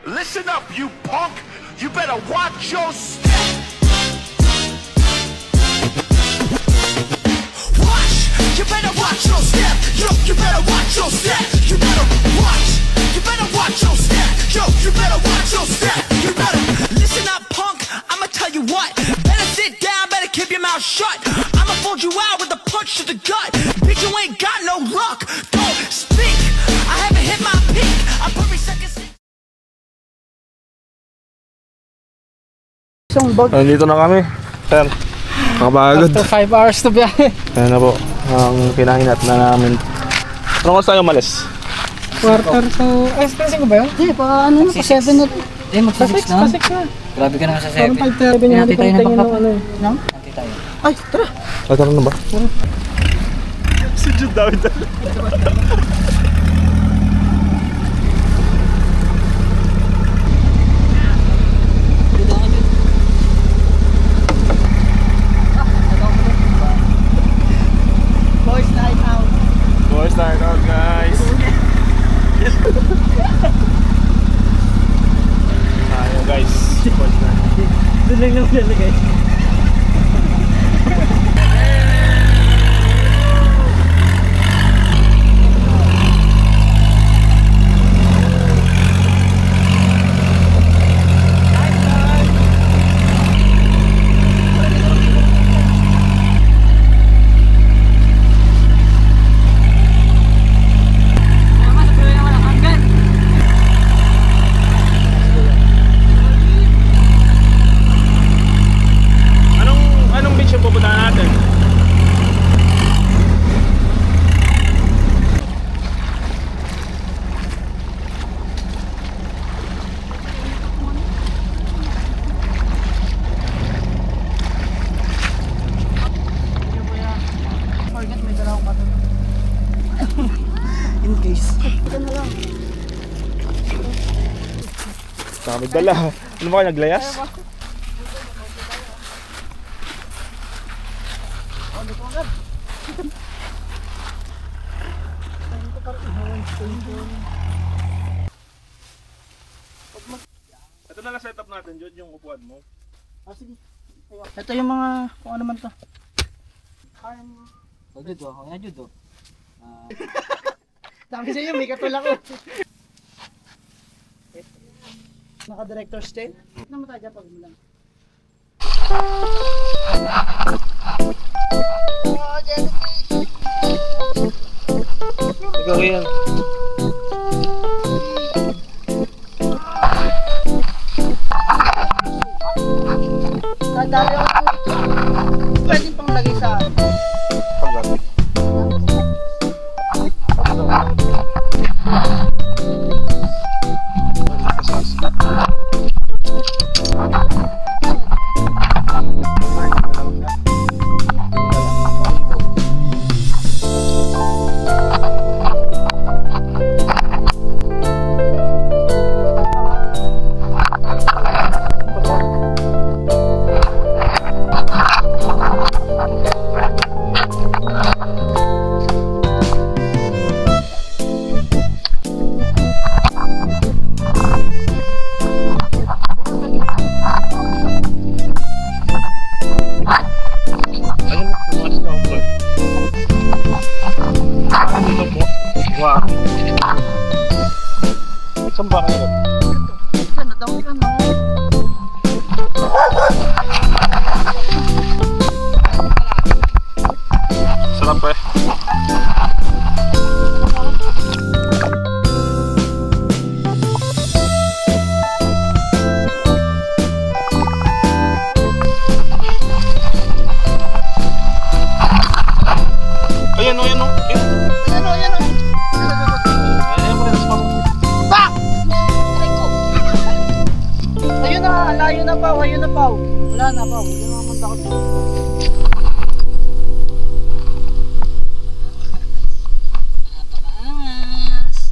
Listen up, you punk! You better watch your step! Watch! You better watch your step! Yo, you better watch your step! You better watch! You better watch your step! Yo, you better watch your step! You better listen up, punk! I'ma tell you what! Better sit down, better keep your mouth shut! I'ma fold you out with a punch to the gut! Bitch, you ain't got no luck! Don't speak! I haven't hit my peak! I'm perfect seconds. Nandito na kami, sir. Nakapagod. After 5 hours to biyahe. Ayan na po, ang pinahinat na namin. Anong oras tayo umalis? Quarter to... Ay, spacing ko ba yun? Hindi, pa ano na, pa 7 na. Eh, magpa-6 na. Grabe ka naman sa 7. Parang 5:30 niya. Natin tayo na pagpapa. No? Natin tayo. Ay, tara. Ay, tara na ba? Si Jude David. Boys night out. Boys night out, guys. Ayo guys, boys night. Doon lang naman nalagay. In case. Ito na lang. Kami dala. Ano ba kayo, naglayas? Ito na lang setup natin, Jude, yung upuan mo. Ah, sige. Ito yung mga, kung ano man to. O, Jude, o. Kaya, Jude, o. Dami sa'yo, may katulak ko. Naka-director stay. Ano mo tayo dyan pag mo lang? Ikaw yan. Nadali ako. Pwede pang lagay sa Paggabi. Wow. Saan ba kayo? Ano daw ka no? Sarap eh. Ayan o, ayan o. Ayan o, ayan o. Ayun na, layo na pa, ayun na pa. Wala na pa, hindi na mamunta ko dito. Napakaangas.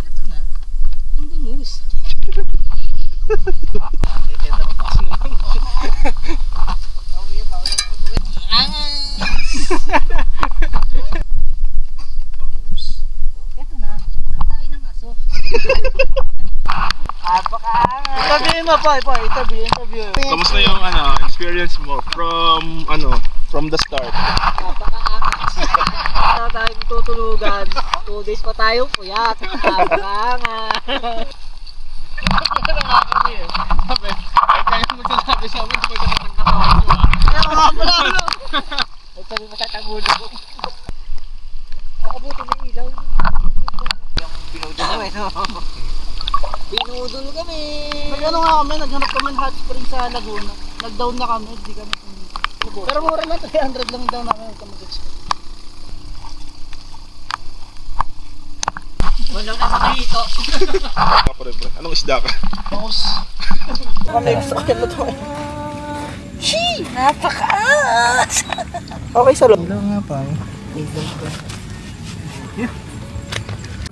Ito na. Ang bangus. Teta mo pa naman. Angas. Bangus. Ito na. Kain ng aso. mo pa, interview. Kamusta yung experience mo from the start? Napakaangas. Tayo tutulugan. 2 days pa tayo puyat. Napakaangas. Sabi, ay kaya mo sinabi sa amin, magkakatang katawan mo. Kaya mga pala, Ay sabi matatagulo ko. Nakabuti ng ilaw. Yung binudol kami, no? Binudol kami. nag-ano nga kami, naghanap kami ng hot spring sa Laguna. Nag-down na kami, di kami pumunta. Pero mura lang, 300 lang down namin kung mag-expect. Wala na makahito. Pre. Anong isda ka? Bangus. Kami gusto ko yan na to. Napakaangas. Okay sa loob. Ilaw nga pa eh.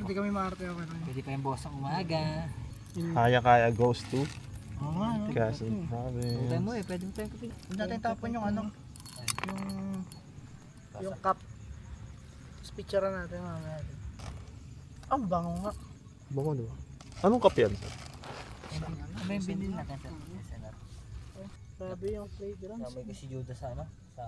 Hindi kami maarte ako. Pwede pa yung boss ang umaga. Kaya goes to Oo nga, no? Quezon Pwede mo Province. pwede mo tayong kapit. Hindi natin tapon yung yung cup. Picture natin mamaya. Ang bango nga. Bango, di ba? Anong kape yan? Ano yung binili natin sa SNR? Grabe yung fragrance. May kasi Judas sa ano? Sa...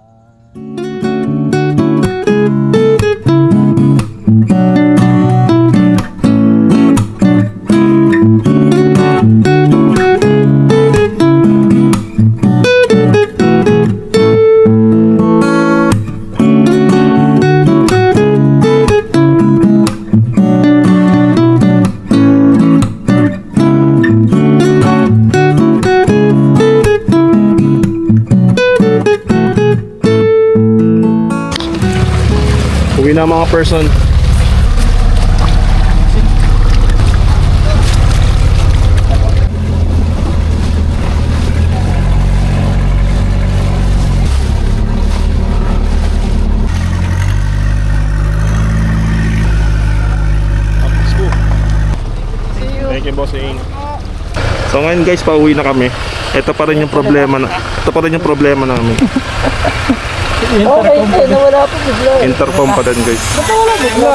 Uwi na mga person. Thank you, bossing. So ngayon guys, pauwi na kami. Ito pa rin yung problema namin. Okay, nawala po bigla. Intercom pa din guys. Nawala bigla.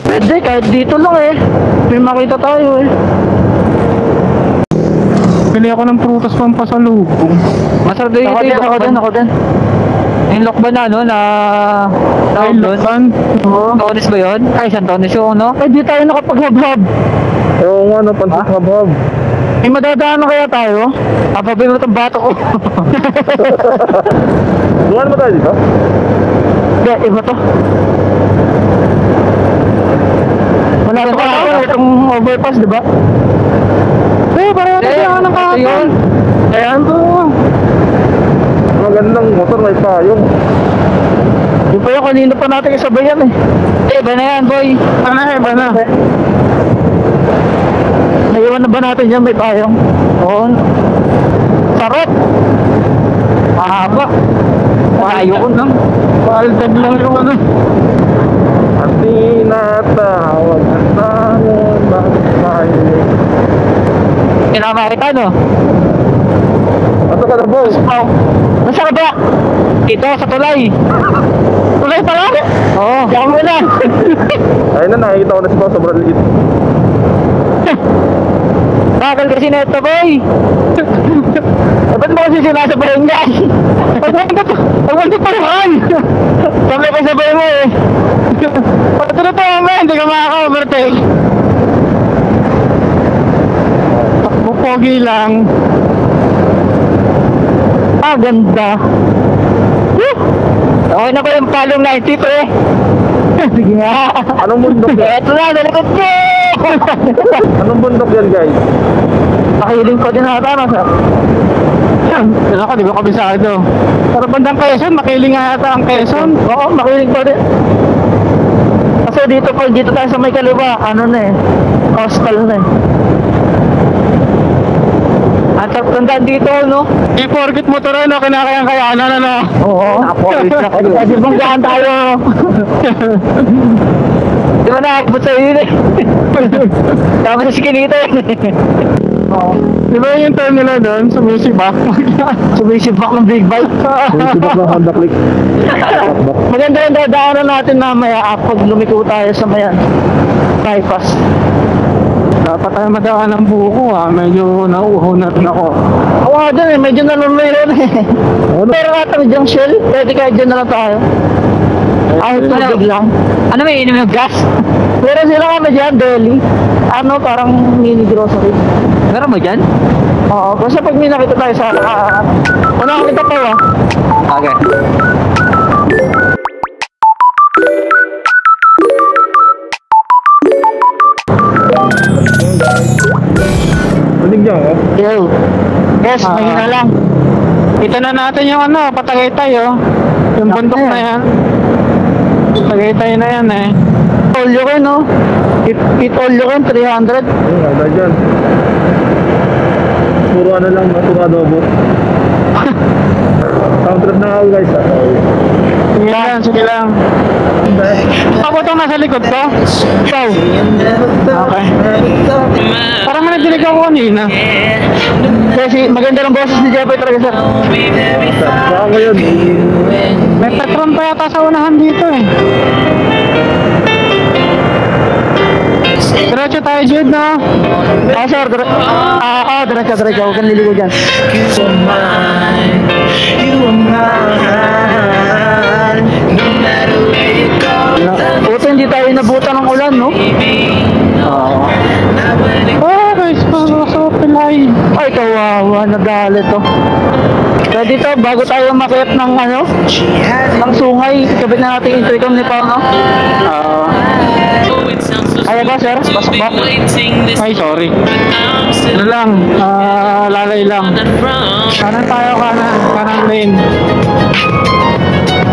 Pwede, kahit dito lang eh. May makita tayo eh. Pili ako ng prutas pampasalubong. Masarap dito yung Ako din. Yung lokban na ano, na tawag doon? Oo. Tonis ba yun? Ay, isang tonis yung ano? Eh, di tayo nakapag-hub-hub. Oo nga, pansit habab. Eh, madadaan na kaya tayo? Papabi mo itong bato ko. Dumaan mo tayo dito? Hindi, iba to. Wala to ka itong overpass, di ba? Eh, parang natin ako ng kahapon. Ayan to. Magandang motor, may payong. Yung pa yung kanina pa natin isabayan eh. Iba na yan, boy. Iba na. Naiwan na ba natin yan, may payong? Oo. Sarap! Mahaba. Ayoko lang. Paaltad lang yung ano. At tinatawag ang tanong, bakit tayo sinama kita, no? Ato ka na, boss. Oh. Nasa ka ba? Ito, sa tulay. Tulay pala? Oo. Diyan mo na. Ayun na, nakikita ko na si boss. Sobrang liit. Bagal kasi na ito, boy. Ba't mo kasi sinasabayan yan? Pag-wala pa naman. Sabi pa sabayan mo eh. Patuloy pa naman, hindi ka makaka-overtake. Takbo pogi lang. Ah, ganda. Okay na ba yung palong 90 pre? Sige nga. Anong bundok yan? Eto na, nalikot ko! Anong bundok yan, guys? Pakiling ko din ata, no, sir? Ano ka, di ba kabisado? Pero bandang Quezon, makiling nga yata ang Quezon. Oo, makiling ko din. Kasi dito tayo sa may kaliwa, ano na eh, coastal na eh. At tandaan dito, no? I-forget mo to rin, no? Kinakayang-kayanan, ano? Oo. Kasi banggaan tayo. Di ba nakakabot sa'yo yun eh? Tama sa sikinita yun eh. Oo. Di ba yung term nila doon? Sumisibak? Sumisibak ng big bike. Sumisibak ng Honda Click. Maganda yung dadaanan natin mamaya pag lumiko tayo sa mayan. Bypass. Dapat tayo madaan ng buko medyo nauhunat na ako. Oo dyan eh, medyo nalumero na eh. Pero katang dyan shell, pwede kahit dyan na lang tayo. Ay, tubig lang. Ano may inom yung gas? Pero sila kami dyan, deli. Ano, parang mini grocery. Meron mo dyan? Oo, kasi pag may nakita tayo sa... Una kita pa ba? Okay. Manig niya ako? Yo. Yes, mahina lang. Ito na natin yung ano, Patagaytay oh. Yung bundok na yan. Patagaytay na yan eh. All you can no? It all you can, 300. Ayun, ada dyan. Puro ano lang, puro adobo. Counter na ako, guys. Sige lang. Ako itong nasa likod ko? Ikaw? Okay. Parang nadinig ako kanina. Kasi maganda ng boses ni Jeffrey talaga, sir. Baka yun. May Petron pa yata sa unahan dito eh. Diretso tayo, Jude, no? Sir. Diretso. Huwag kang liligo dyan. You are mine, no matter where you go. Buti hindi tayo nabutan ng ulan, no? Oo. Guys, sa Pilay. Ay, kawawa, nagalit to. Kaya dito, bago tayo makiyat ng ano, ng sungay, kabit na natin intercom ni Pao, no? Kaya ba, sir? Pasok ba? Ay, sorry. Ano lang, lalay lang. Kanan tayo, kanan lane.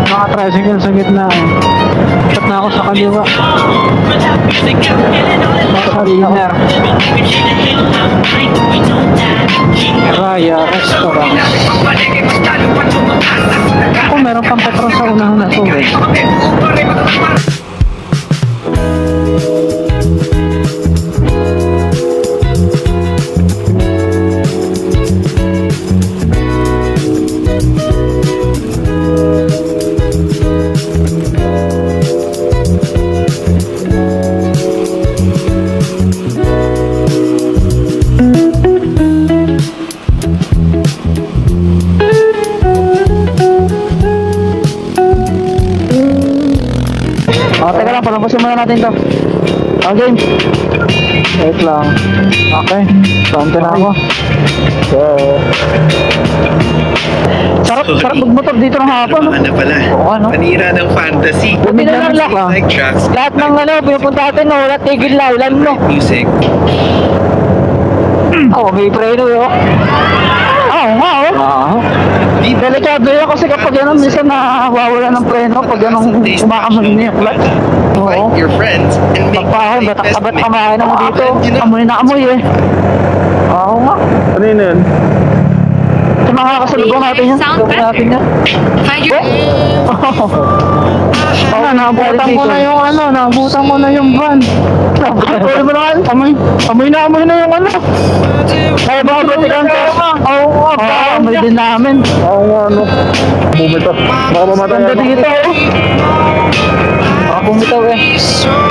Mga tricycle sa gitna eh. Cut na ako sa kaliwa. Sa dinner. Raya Restaurant. Ako, meron pang Petron sa unahan na tubig. Teka lang, palampasin muna natin to. Okay. Wait lang. Okay. Sante na ako. So, sarap magmotor dito ng hapon. No? Ano pala? Oo, ano? Panira ng fantasy. Buti na lang lang. Like tracks, Lahat ng ano, pinupunta natin, no? Wala tigil na. Ulan mo. music. May preno yun. Oo nga, oh. Delikado yun kasi kapag yan, minsan nawawala ng preno pag yan kumakamali na yung clutch. Oo. Invite your friends and make Pagpahan, ba't kamahin mo dito? Amoy na amoy eh. Oo nga. Ano yun? Sa mga kasalubong natin yan. Sound Gawin natin yan. Find your Oo, naabutan ko na yung ano, naabutan ko na yung van. Pwede mo naman, amoy na yung ano. Kaya baka batikan ka ma. Oo, amoy din namin. Oo, ano. Bumito. Baka mamatay Ganda ako. dito eh. Bumitaw eh.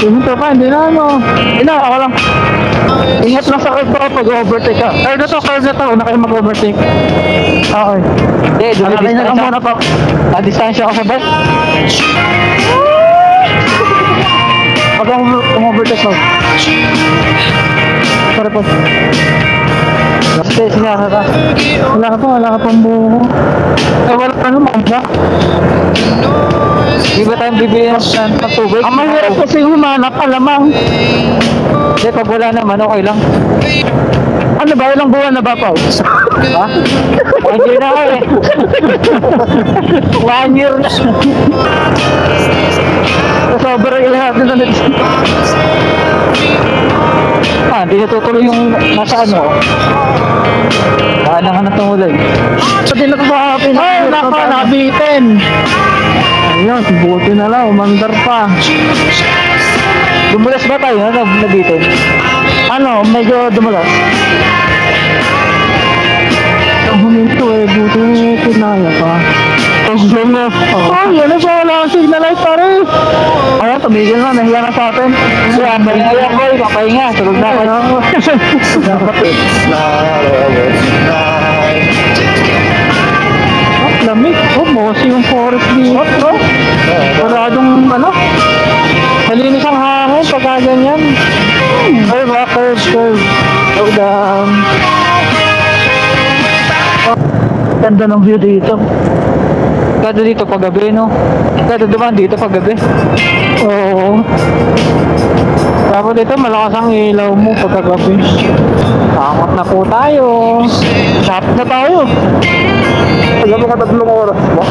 Bumitaw ka, hindi na ano. Hindi na, ako lang. Ingat lang sa curve ko pag overtake ka. Curve na to, huwag na kayo mag-overtake. Okay. Hindi, dumibis na lang muna pa. Distansya ako sa bus. Pag overtake ko. Sorry po. Sige, sinaka ka. Wala ka pang buho. Wala ka naman ba? Di ba tayong bibili ng tubig? Ang mahirap kasi humanap, alamang. Hindi, pag wala naman, okay lang. Ano ba? Ilang buwan na ba, Pao? Ha? 1 year na ako eh. 1 year na. Sobrang ilahat na natin. Hindi natutuloy yung nasa ano. Kailangan na tumuloy. Hindi na ito sa akin. Ay, nabitin. Ayun, buti na lang, umandar pa. Dumulas ba tayo? Nabitin? Ano, medyo dumulas. Ang huminto eh, buti kinaya pa. Problem na. Oh, yan na ba? Wala kang signal light pare. Ayan, tumigil na, nahiya na sa atin. Ayan, ayan ko, papahinga. Tulog na kayo. Dapat eh. Lamig. Oh, mosi yung forest dito. Maradong ano. Malinis ang hangin pagka ganyan. Ay, mga curve. Slow down. Ganda ng view dito. Ganda dito paggabi, no? Ganda dumaan dito paggabi. Oo. Tapos dito malakas ang ilaw mo pagkagabi. Tangot na po tayo. Sapit na tayo. Alam mo ka 3 oras ba?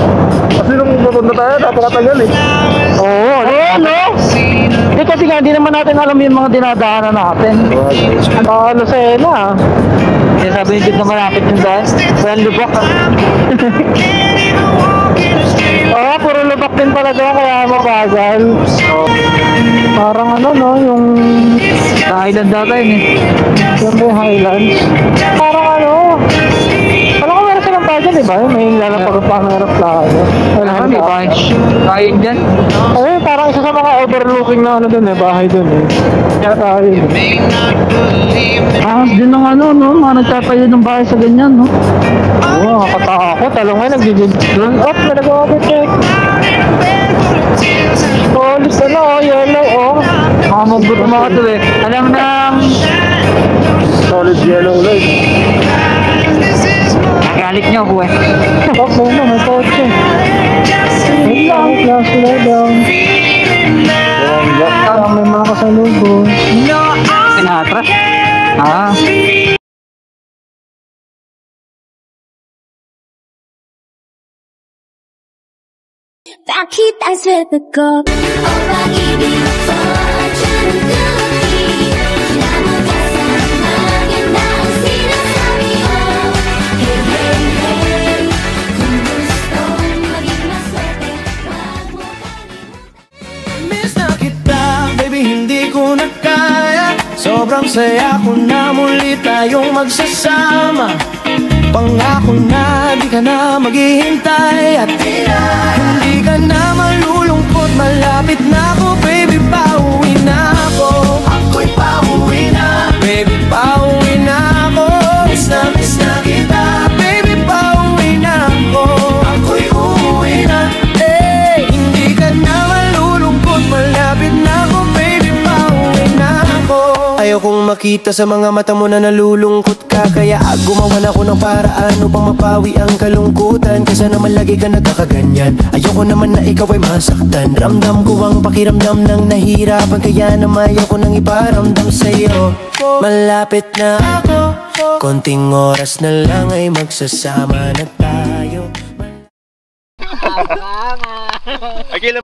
Kasi nung pupunta tayo, napakatagal eh. Oo, no? Hindi kasi nga, hindi naman natin alam yung mga dinadaanan natin. Ano sa ela. Kaya sabi ni Jib na malapit yung daan. Well, lubak. Oo, puro lubak din talaga kaya mabagal. Parang ano, no, yung Highland data yun eh. Yung may Highlands. Parang ano, alam ko meron silang tayo dyan, diba? May lalapag ang pangarap tayo. Wala kami bahay. Bahay dyan? Ayun, parang isa sa mga overlooking na ano dun eh, bahay dun eh. Kaya tayo eh. Din ng ano, no? Mga nagtatayo ng bahay sa ganyan, no? Oo, nakatakot. Alam nga, nag-drone up na nag-overtake. Solid ano, oh, yellow, oh. Makamugot ng mga ito eh. Alam na, Solid yellow light. Galit niyo po eh. okay na, may kotse. Wait lang, slow down. May mga kasalubong. Sinatras? Bakit ang swerte ko? O pag-ibig sa Chandali Namagkasama ganda ang sinasabi ko. Hey, hey, hey Kung gustong maging maswerte Wag mo kalimutan. Miss na kita, baby, hindi ko na kaya. Sobrang saya ko na muli tayong magsasama. Pangako na di ka na maghihintay at hindi ka na malulungkot. Malapit na ako, baby, pauwi na ako. Ako'y pauwi na, baby, pauwi na ako. Miss na kita, baby, pauwi na ako. Ako'y uuwi na, hindi ka na malulungkot. Malapit na ako, baby, pauwi na ako. Ayokong makita sa mga mata mo na nalulungkot ka. Kaya gumawa na ako ng paraan upang mapawi ang kalungkutan. Kesa naman lagi ka nagkakaganyan. Ayoko naman na ikaw ay masaktan. Ramdam ko ang pakiramdam ng nahihirapan. Kaya naman ayoko nang iparamdam sa'yo. Malapit na ako, konting oras na lang ay magsasama na tayo. Abangan. Okay lang.